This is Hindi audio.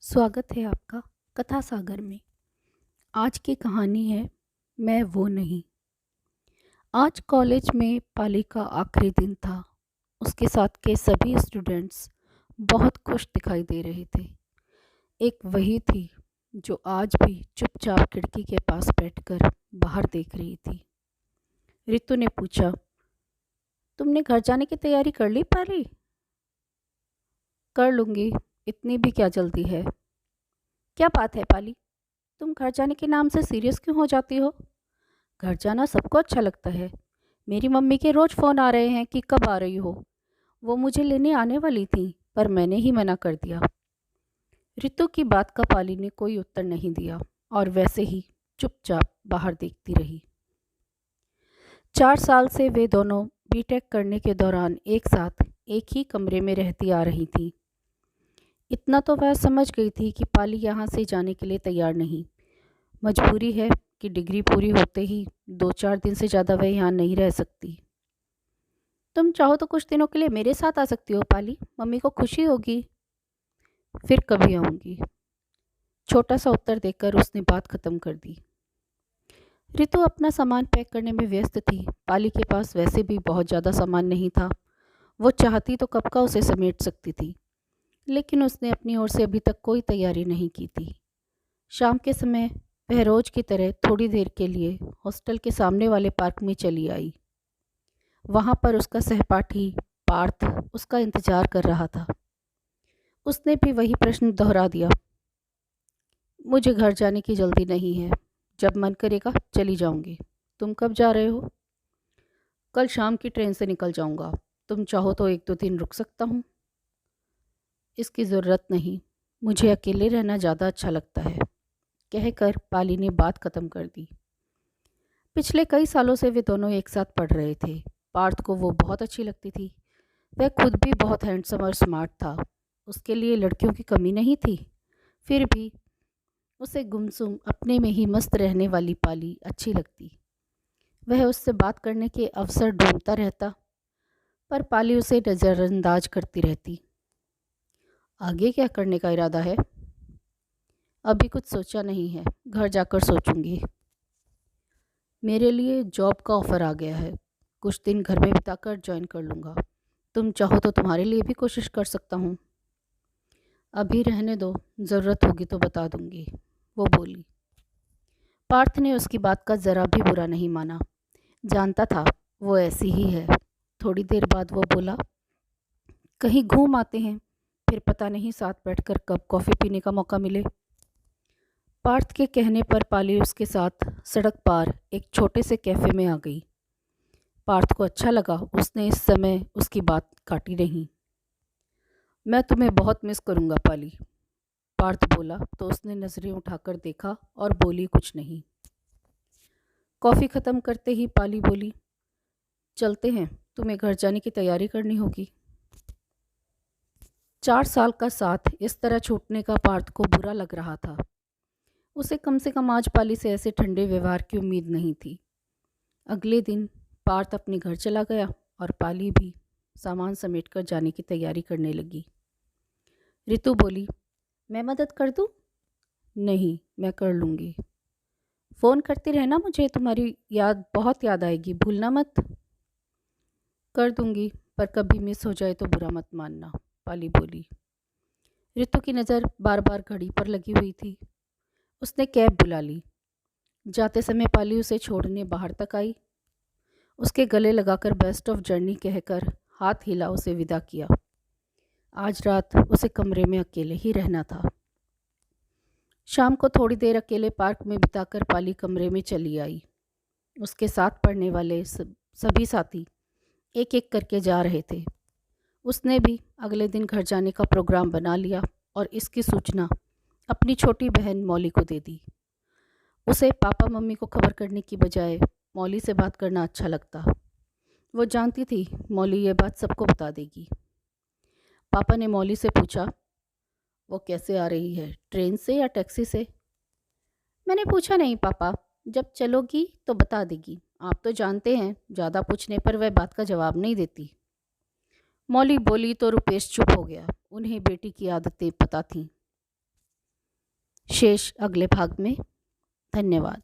स्वागत है आपका कथा सागर में। आज की कहानी है मैं वो नहीं। आज कॉलेज में पाली का आखिरी दिन था। उसके साथ के सभी स्टूडेंट्स बहुत खुश दिखाई दे रहे थे। एक वही थी जो आज भी चुपचाप खिड़की के पास बैठकर बाहर देख रही थी। रितु ने पूछा, तुमने घर जाने की तैयारी कर ली पाली? कर लूँगी, इतनी भी क्या जल्दी है। क्या बात है पाली, तुम घर जाने के नाम से सीरियस क्यों हो जाती हो? घर जाना सबको अच्छा लगता है। मेरी मम्मी के रोज़ फ़ोन आ रहे हैं कि कब आ रही हो। वो मुझे लेने आने वाली थी, पर मैंने ही मना कर दिया। रितु की बात का पाली ने कोई उत्तर नहीं दिया और वैसे ही चुपचाप बाहर देखती रही। 4 साल से वे दोनों बीटेक करने के दौरान एक साथ एक ही कमरे में रहती आ रही थी। इतना तो वह समझ गई थी कि पाली यहाँ से जाने के लिए तैयार नहीं। मजबूरी है कि डिग्री पूरी होते ही 2-4 दिन से ज़्यादा वह यहाँ नहीं रह सकती। तुम चाहो तो कुछ दिनों के लिए मेरे साथ आ सकती हो पाली, मम्मी को खुशी होगी। फिर कभी आऊँगी, छोटा सा उत्तर देकर उसने बात खत्म कर दी। रितु अपना सामान पैक करने में व्यस्त थी। पाली के पास वैसे भी बहुत ज़्यादा सामान नहीं था। वो चाहती तो कब का उसे समेट सकती थी, लेकिन उसने अपनी ओर से अभी तक कोई तैयारी नहीं की थी। शाम के समय वह रोज की तरह थोड़ी देर के लिए हॉस्टल के सामने वाले पार्क में चली आई। वहाँ पर उसका सहपाठी पार्थ उसका इंतजार कर रहा था। उसने भी वही प्रश्न दोहरा दिया। मुझे घर जाने की जल्दी नहीं है, जब मन करेगा चली जाऊंगी। तुम कब जा रहे हो? कल शाम की ट्रेन से निकल जाऊंगा। तुम चाहो तो 1-2 दिन रुक सकता हूँ। इसकी ज़रूरत नहीं, मुझे अकेले रहना ज़्यादा अच्छा लगता है, कहकर पाली ने बात खत्म कर दी। पिछले कई सालों से वे दोनों एक साथ पढ़ रहे थे। पार्थ को वो बहुत अच्छी लगती थी। वह खुद भी बहुत हैंडसम और स्मार्ट था। उसके लिए लड़कियों की कमी नहीं थी। फिर भी उसे गुमसुम अपने में ही मस्त रहने वाली पाली अच्छी लगती। वह उससे बात करने के अवसर ढूंढता रहता, पर पाली उसे नज़रअंदाज करती रहती। आगे क्या करने का इरादा है? अभी कुछ सोचा नहीं है, घर जाकर सोचूंगी। मेरे लिए जॉब का ऑफ़र आ गया है, कुछ दिन घर में बिताकर ज्वाइन कर लूँगा। तुम चाहो तो तुम्हारे लिए भी कोशिश कर सकता हूँ। अभी रहने दो, ज़रूरत होगी तो बता दूंगी, वो बोली। पार्थ ने उसकी बात का ज़रा भी बुरा नहीं माना। जानता था वो ऐसी ही है। थोड़ी देर बाद वो बोला, कहीं घूम आते हैं, फिर पता नहीं साथ बैठकर कब कॉफ़ी पीने का मौका मिले। पार्थ के कहने पर पाली उसके साथ सड़क पार एक छोटे से कैफ़े में आ गई। पार्थ को अच्छा लगा उसने इस समय उसकी बात काटी नहीं। मैं तुम्हें बहुत मिस करूँगा पाली, पार्थ बोला तो उसने नज़रें उठाकर देखा और बोली कुछ नहीं। कॉफ़ी ख़त्म करते ही पाली बोली, चलते हैं, तुम्हें घर जाने की तैयारी करनी होगी। 4 साल का साथ इस तरह छूटने का पार्थ को बुरा लग रहा था। उसे कम से कम आज पाली से ऐसे ठंडे व्यवहार की उम्मीद नहीं थी। अगले दिन पार्थ अपने घर चला गया और पाली भी सामान समेटकर जाने की तैयारी करने लगी। रितु बोली, मैं मदद कर दूँ? नहीं, मैं कर लूँगी। फ़ोन करती रहना मुझे, तुम्हारी बहुत याद आएगी, भूलना मत। कर दूँगी, पर कभी मिस हो जाए तो बुरा मत मानना, पाली बोली। रितु की नज़र बार बार घड़ी पर लगी हुई थी। उसने कैब बुला ली। जाते समय पाली उसे छोड़ने बाहर तक आई। उसके गले लगाकर बेस्ट ऑफ जर्नी कहकर हाथ हिला उसे विदा किया। आज रात उसे कमरे में अकेले ही रहना था। शाम को थोड़ी देर अकेले पार्क में बिताकर पाली कमरे में चली आई। उसके साथ पढ़ने वाले सभी साथी एक एक करके जा रहे थे। उसने भी अगले दिन घर जाने का प्रोग्राम बना लिया और इसकी सूचना अपनी छोटी बहन मौली को दे दी। उसे पापा मम्मी को खबर करने की बजाय मौली से बात करना अच्छा लगता। वो जानती थी मौली ये बात सबको बता देगी। पापा ने मौली से पूछा, वो कैसे आ रही है, ट्रेन से या टैक्सी से? मैंने पूछा नहीं पापा, जब चलोगी तो बता देगी। आप तो जानते हैं ज़्यादा पूछने पर वह बात का जवाब नहीं देती। मौली बोली तो रुपेश चुप हो गया। उन्हें बेटी की आदतें पता थीं। शेष अगले भाग में। धन्यवाद।